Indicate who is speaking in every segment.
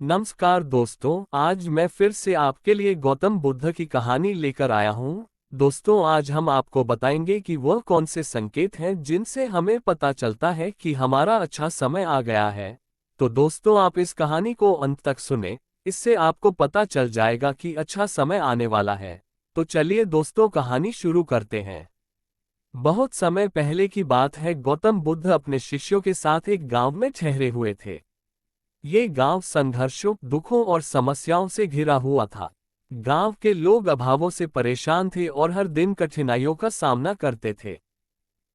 Speaker 1: नमस्कार दोस्तों, आज मैं फिर से आपके लिए गौतम बुद्ध की कहानी लेकर आया हूँ। दोस्तों, आज हम आपको बताएंगे कि वह कौन से संकेत हैं जिनसे हमें पता चलता है कि हमारा अच्छा समय आ गया है। तो दोस्तों, आप इस कहानी को अंत तक सुने, इससे आपको पता चल जाएगा कि अच्छा समय आने वाला है। तो चलिए दोस्तों, कहानी शुरू करते हैं। बहुत समय पहले की बात है। गौतम बुद्ध अपने शिष्यों के साथ एक गांव में ठहरे हुए थे। ये गांव संघर्षों, दुखों और समस्याओं से घिरा हुआ था। गांव के लोग अभावों से परेशान थे और हर दिन कठिनाइयों का सामना करते थे।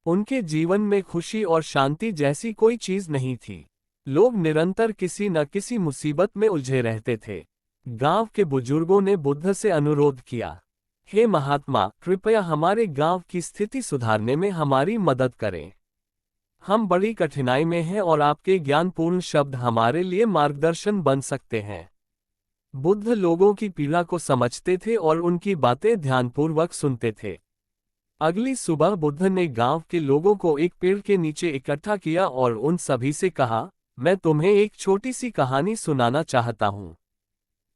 Speaker 1: उनके जीवन में खुशी और शांति जैसी कोई चीज नहीं थी। लोग निरंतर किसी न किसी मुसीबत में उलझे रहते थे। गांव के बुजुर्गों ने बुद्ध से अनुरोध किया, हे महात्मा, कृपया हमारे गांव की स्थिति सुधारने में हमारी मदद करें। हम बड़ी कठिनाई में हैं और आपके ज्ञानपूर्ण शब्द हमारे लिए मार्गदर्शन बन सकते हैं। बुद्ध लोगों की पीड़ा को समझते थे और उनकी बातें ध्यानपूर्वक सुनते थे। अगली सुबह बुद्ध ने गांव के लोगों को एक पेड़ के नीचे इकट्ठा किया और उन सभी से कहा, मैं तुम्हें एक छोटी सी कहानी सुनाना चाहता हूँ।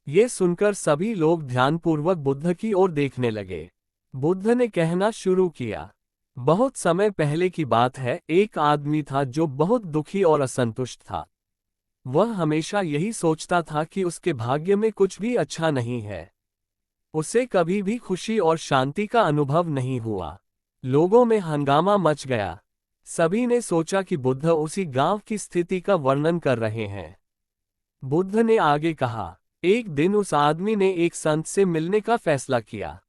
Speaker 1: ये सुनकर सभी लोग ध्यानपूर्वक बुद्ध की ओर देखने लगे। बुद्ध ने कहना शुरू किया, बहुत समय पहले की बात है। एक आदमी था जो बहुत दुखी और असंतुष्ट था। वह हमेशा यही सोचता था कि उसके भाग्य में कुछ भी अच्छा नहीं है। उसे कभी भी खुशी और शांति का अनुभव नहीं हुआ। लोगों में हंगामा मच गया। सभी ने सोचा कि बुद्ध उसी गांव की स्थिति का वर्णन कर रहे हैं। बुद्ध ने आगे कहा, एक दिन उस आदमी ने एक संत से मिलने का फैसला किया।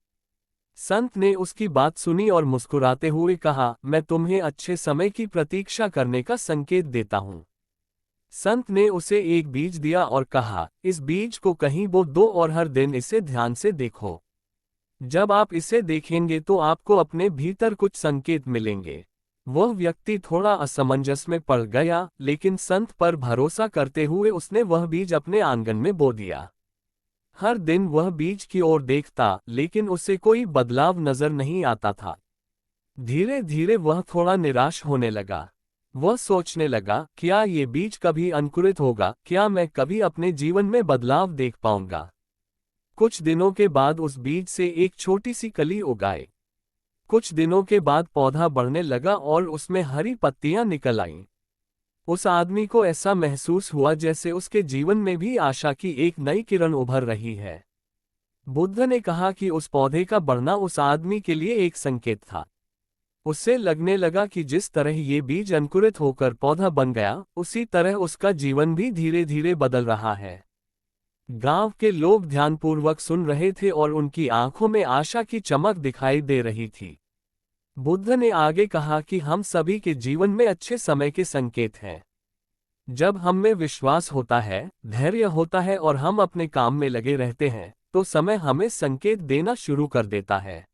Speaker 1: संत ने उसकी बात सुनी और मुस्कुराते हुए कहा, मैं तुम्हें अच्छे समय की प्रतीक्षा करने का संकेत देता हूं। संत ने उसे एक बीज दिया और कहा, इस बीज को कहीं बो दो और हर दिन इसे ध्यान से देखो। जब आप इसे देखेंगे तो आपको अपने भीतर कुछ संकेत मिलेंगे। वह व्यक्ति थोड़ा असमंजस में पड़ गया, लेकिन संत पर भरोसा करते हुए उसने वह बीज अपने आंगन में बो दिया। हर दिन वह बीज की ओर देखता, लेकिन उसे कोई बदलाव नजर नहीं आता था। धीरे धीरे वह थोड़ा निराश होने लगा। वह सोचने लगा, क्या ये बीज कभी अंकुरित होगा? क्या मैं कभी अपने जीवन में बदलाव देख पाऊंगा? कुछ दिनों के बाद उस बीज से एक छोटी सी कली उगाई। कुछ दिनों के बाद पौधा बढ़ने लगा और उसमें हरी पत्तियां निकल आईं। उस आदमी को ऐसा महसूस हुआ जैसे उसके जीवन में भी आशा की एक नई किरण उभर रही है। बुद्ध ने कहा कि उस पौधे का बढ़ना उस आदमी के लिए एक संकेत था। उससे लगने लगा कि जिस तरह ये बीज अंकुरित होकर पौधा बन गया, उसी तरह उसका जीवन भी धीरे धीरे बदल रहा है। गांव के लोग ध्यानपूर्वक सुन रहे थे और उनकी आंखों में आशा की चमक दिखाई दे रही थी। बुद्ध ने आगे कहा कि हम सभी के जीवन में अच्छे समय के संकेत हैं। जब हम में विश्वास होता है, धैर्य होता है और हम अपने काम में लगे रहते हैं, तो समय हमें संकेत देना शुरू कर देता है।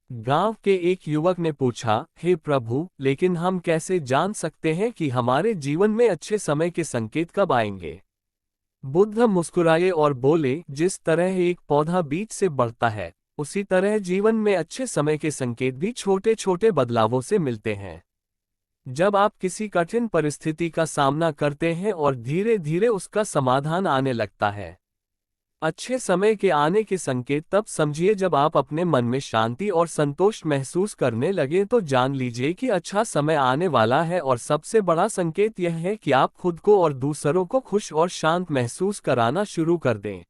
Speaker 1: गांव के एक युवक ने पूछा, हे प्रभु, लेकिन हम कैसे जान सकते हैं कि हमारे जीवन में अच्छे समय के संकेत कब आएंगे? बुद्ध मुस्कुराए और बोले, जिस तरह एक पौधा बीज से बढ़ता है, उसी तरह जीवन में अच्छे समय के संकेत भी छोटे छोटे बदलावों से मिलते हैं। जब आप किसी कठिन परिस्थिति का सामना करते हैं और धीरे धीरे उसका समाधान आने लगता है। अच्छे समय के आने के संकेत तब समझिए जब आप अपने मन में शांति और संतोष महसूस करने लगे, तो जान लीजिए कि अच्छा समय आने वाला है। और सबसे बड़ा संकेत यह है कि आप खुद को और दूसरों को खुश और शांत महसूस कराना शुरू कर दें।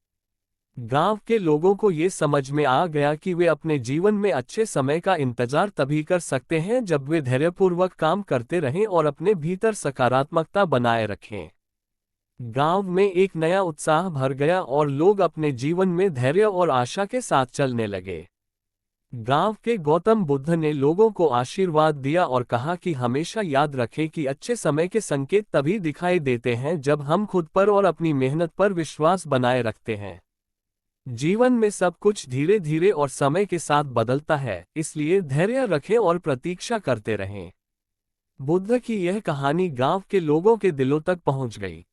Speaker 1: गांव के लोगों को ये समझ में आ गया कि वे अपने जीवन में अच्छे समय का इंतजार तभी कर सकते हैं जब वे धैर्यपूर्वक काम करते रहें और अपने भीतर सकारात्मकता बनाए रखें। गांव में एक नया उत्साह भर गया और लोग अपने जीवन में धैर्य और आशा के साथ चलने लगे। गांव के गौतम बुद्ध ने लोगों को आशीर्वाद दिया और कहा कि हमेशा याद रखें कि अच्छे समय के संकेत तभी दिखाई देते हैं जब हम खुद पर और अपनी मेहनत पर विश्वास बनाए रखते हैं। जीवन में सब कुछ धीरे धीरे और समय के साथ बदलता है, इसलिए धैर्य रखें और प्रतीक्षा करते रहें। बुद्ध की यह कहानी गांव के लोगों के दिलों तक पहुंच गई।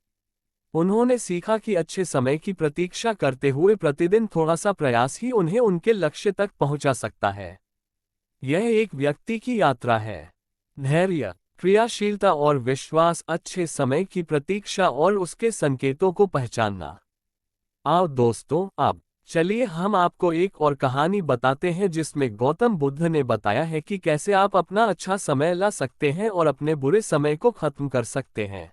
Speaker 1: उन्होंने सीखा कि अच्छे समय की प्रतीक्षा करते हुए प्रतिदिन थोड़ा सा प्रयास ही उन्हें उनके लक्ष्य तक पहुंचा सकता है। यह एक व्यक्ति की यात्रा है। धैर्य, क्रियाशीलता और विश्वास, अच्छे समय की प्रतीक्षा और उसके संकेतों को पहचानना। आओ दोस्तों, अब चलिए हम आपको एक और कहानी बताते हैं जिसमें गौतम बुद्ध ने बताया है कि कैसे आप अपना अच्छा समय ला सकते हैं और अपने बुरे समय को खत्म कर सकते हैं।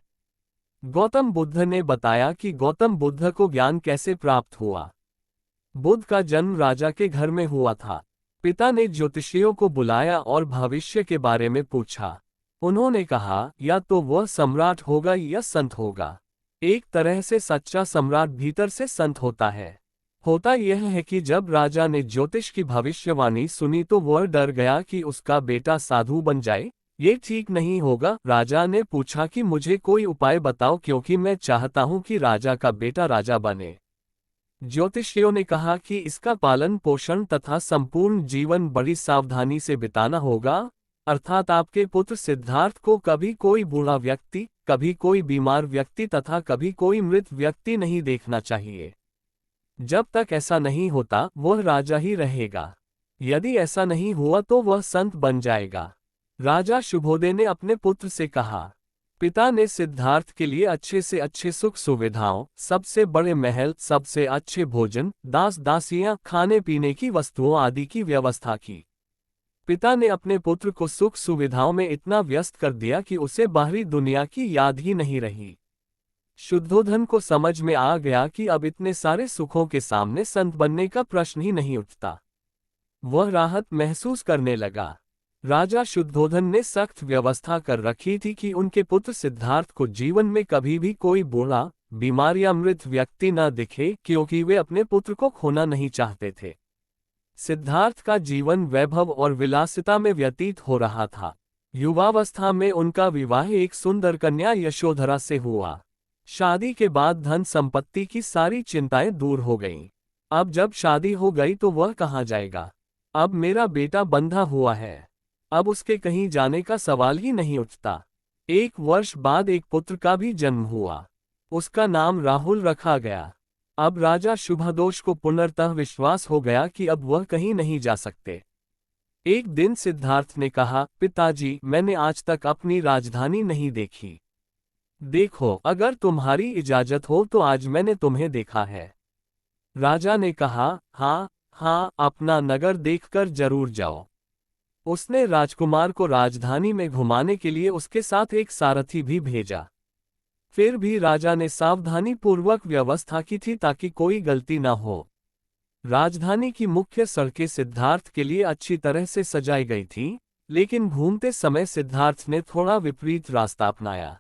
Speaker 1: गौतम बुद्ध ने बताया कि गौतम बुद्ध को ज्ञान कैसे प्राप्त हुआ। बुद्ध का जन्म राजा के घर में हुआ था। पिता ने ज्योतिषियों को बुलाया और भविष्य के बारे में पूछा। उन्होंने कहा, या तो वह सम्राट होगा या संत होगा। एक तरह से सच्चा सम्राट भीतर से संत होता है। होता यह है कि जब राजा ने ज्योतिष की भविष्यवाणी सुनी तो वह डर गया कि उसका बेटा साधु बन जाए। ये ठीक नहीं होगा। राजा ने पूछा कि मुझे कोई उपाय बताओ क्योंकि मैं चाहता हूं कि राजा का बेटा राजा बने। ज्योतिषियों ने कहा कि इसका पालन पोषण तथा संपूर्ण जीवन बड़ी सावधानी से बिताना होगा, अर्थात आपके पुत्र सिद्धार्थ को कभी कोई बूढ़ा व्यक्ति, कभी कोई बीमार व्यक्ति तथा कभी कोई मृत व्यक्ति नहीं देखना चाहिए। जब तक ऐसा नहीं होता वह राजा ही रहेगा। यदि ऐसा नहीं हुआ तो वह संत बन जाएगा। राजा शुभोदय ने अपने पुत्र से कहा। पिता ने सिद्धार्थ के लिए अच्छे से अच्छे सुख सुविधाओं, सबसे बड़े महल, सबसे अच्छे भोजन, दास दासियां, खाने पीने की वस्तुओं आदि की व्यवस्था की। पिता ने अपने पुत्र को सुख सुविधाओं में इतना व्यस्त कर दिया कि उसे बाहरी दुनिया की याद ही नहीं रही। शुद्धोधन को समझ में आ गया कि अब इतने सारे सुखों के सामने संत बनने का प्रश्न ही नहीं उठता। वह राहत महसूस करने लगा। राजा शुद्धोधन ने सख्त व्यवस्था कर रखी थी कि उनके पुत्र सिद्धार्थ को जीवन में कभी भी कोई बूढ़ा, बीमार या मृत व्यक्ति न दिखे, क्योंकि वे अपने पुत्र को खोना नहीं चाहते थे। सिद्धार्थ का जीवन वैभव और विलासिता में व्यतीत हो रहा था। युवावस्था में उनका विवाह एक सुंदर कन्या यशोधरा से हुआ। शादी के बाद धन संपत्ति की सारी चिंताएं दूर हो गईं। अब जब शादी हो गई तो वह कहाँ जाएगा? अब मेरा बेटा बंधा हुआ है। अब उसके कहीं जाने का सवाल ही नहीं उठता। 1 वर्ष बाद एक पुत्र का भी जन्म हुआ। उसका नाम राहुल रखा गया। अब राजा शुभदोष को पुनर्तः विश्वास हो गया कि अब वह कहीं नहीं जा सकते। एक दिन सिद्धार्थ ने कहा, पिताजी, मैंने आज तक अपनी राजधानी नहीं देखी। देखो, अगर तुम्हारी इजाजत हो तो आज मैंने तुम्हें देखा है। राजा ने कहा, हाँ हाँ, अपना नगर देखकर जरूर जाओ। उसने राजकुमार को राजधानी में घुमाने के लिए उसके साथ एक सारथी भी भेजा। फिर भी राजा ने सावधानी पूर्वक व्यवस्था की थी ताकि कोई गलती न हो। राजधानी की मुख्य सड़कें सिद्धार्थ के लिए अच्छी तरह से सजाई गई थीं, लेकिन घूमते समय सिद्धार्थ ने थोड़ा विपरीत रास्ता अपनाया।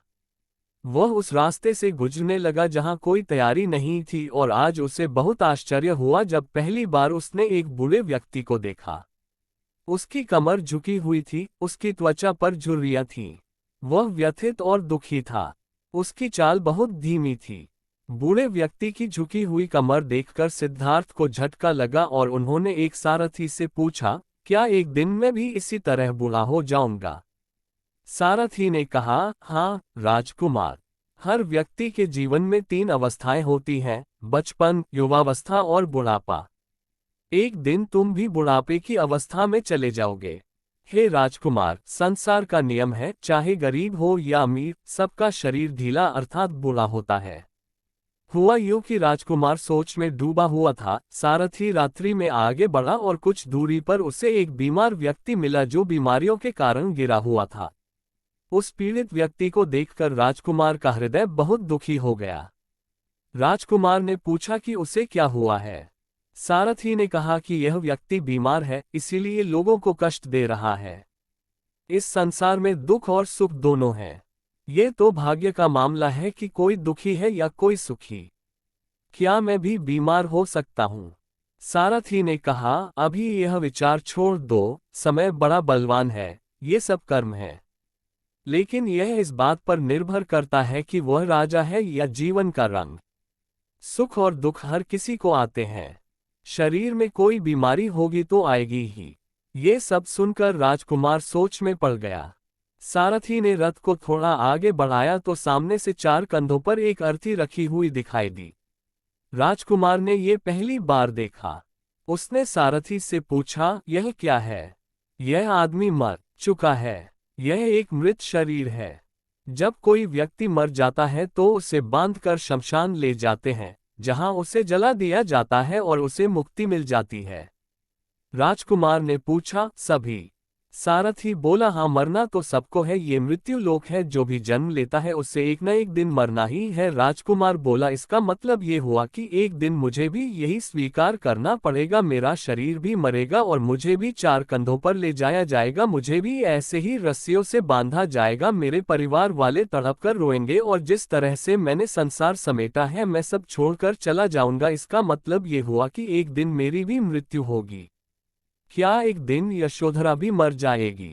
Speaker 1: वह उस रास्ते से गुजरने लगा जहां कोई तैयारी नहीं थी और आज उसे बहुत आश्चर्य हुआ जब पहली बार उसने एक बूढ़े व्यक्ति को देखा। उसकी कमर झुकी हुई थी, उसकी त्वचा पर झुर्रियां थीं। वह व्यथित और दुखी था। उसकी चाल बहुत धीमी थी। बूढ़े व्यक्ति की झुकी हुई कमर देखकर सिद्धार्थ को झटका लगा और उन्होंने एक सारथी से पूछा, क्या एक दिन में भी इसी तरह बूढ़ा हो जाऊंगा? सारथी ने कहा, हाँ राजकुमार, हर व्यक्ति के जीवन में 3 अवस्थाएं होती हैं, बचपन, युवावस्था और बुढ़ापा। एक दिन तुम भी बुढ़ापे की अवस्था में चले जाओगे। हे राजकुमार, संसार का नियम है, चाहे गरीब हो या अमीर, सबका शरीर ढीला अर्थात बूढ़ा होता है। हुआ यूं कि राजकुमार सोच में डूबा हुआ था। सारथी रात्रि में आगे बढ़ा और कुछ दूरी पर उसे एक बीमार व्यक्ति मिला जो बीमारियों के कारण गिरा हुआ था। उस पीड़ित व्यक्ति को देखकर राजकुमार का हृदय बहुत दुखी हो गया। राजकुमार ने पूछा कि उसे क्या हुआ है। सारथी ने कहा कि यह व्यक्ति बीमार है, इसीलिए लोगों को कष्ट दे रहा है। इस संसार में दुख और सुख दोनों हैं। ये तो भाग्य का मामला है कि कोई दुखी है या कोई सुखी। क्या मैं भी बीमार हो सकता हूँ? सारथी ने कहा, अभी यह विचार छोड़ दो, समय बड़ा बलवान है, ये सब कर्म है। लेकिन यह इस बात पर निर्भर करता है कि वह राजा है या जीवन का रंग। सुख और दुख हर किसी को आते हैं। शरीर में कोई बीमारी होगी तो आएगी ही। ये सब सुनकर राजकुमार सोच में पड़ गया। सारथी ने रथ को थोड़ा आगे बढ़ाया तो सामने से 4 कंधों पर एक अर्थी रखी हुई दिखाई दी। राजकुमार ने ये पहली बार देखा। उसने सारथी से पूछा, यह क्या है? यह आदमी मर चुका है। यह एक मृत शरीर है। जब कोई व्यक्ति मर जाता है तो उसे बांधकर शमशान ले जाते हैं, जहां उसे जला दिया जाता है और उसे मुक्ति मिल जाती है। राजकुमार ने पूछा, सभी? सारथी बोला, हाँ, मरना तो सबको है, ये मृत्यु लोक है, जो भी जन्म लेता है उससे एक न एक दिन मरना ही है। राजकुमार बोला, इसका मतलब ये हुआ कि एक दिन मुझे भी यही स्वीकार करना पड़ेगा, मेरा शरीर भी मरेगा और मुझे भी 4 कंधों पर ले जाया जाएगा, मुझे भी ऐसे ही रस्सियों से बांधा जाएगा, मेरे परिवार वाले तड़प कर रोएंगे और जिस तरह से मैंने संसार समेटा है मैं सब छोड़कर चला जाऊंगा। इसका मतलब ये हुआ कि एक दिन मेरी भी मृत्यु होगी। क्या एक दिन यशोधरा भी मर जाएगी?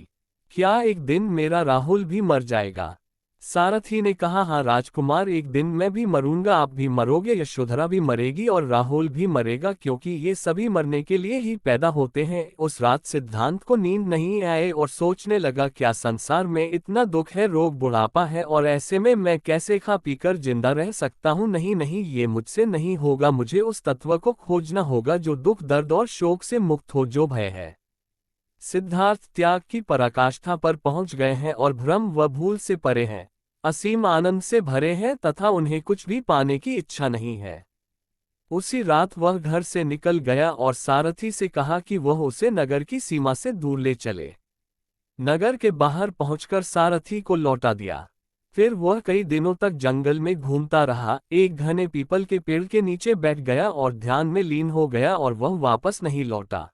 Speaker 1: क्या एक दिन मेरा राहुल भी मर जाएगा? सारथी ने कहा, हाँ राजकुमार, एक दिन मैं भी मरूंगा, आप भी मरोगे, यशोधरा भी मरेगी और राहुल भी मरेगा, क्योंकि ये सभी मरने के लिए ही पैदा होते हैं। उस रात सिद्धांत को नींद नहीं आए और सोचने लगा, क्या संसार में इतना दुख है, रोग, बुढ़ापा है और ऐसे में मैं कैसे खा पीकर जिंदा रह सकता हूँ? नहीं नहीं, ये मुझसे नहीं होगा, मुझे उस तत्व को खोजना होगा जो दुख, दर्द और शोक से मुक्त हो, जो भय है। सिद्धार्थ त्याग की पराकाष्ठा पर पहुंच गए हैं और भ्रम व भूल से परे हैं, असीम आनंद से भरे हैं तथा उन्हें कुछ भी पाने की इच्छा नहीं है। उसी रात वह घर से निकल गया और सारथी से कहा कि वह उसे नगर की सीमा से दूर ले चले। नगर के बाहर पहुंचकर सारथी को लौटा दिया। फिर वह कई दिनों तक जंगल में घूमता रहा, एक घने पीपल के पेड़ के नीचे बैठ गया और ध्यान में लीन हो गया और वह वापस नहीं लौटा।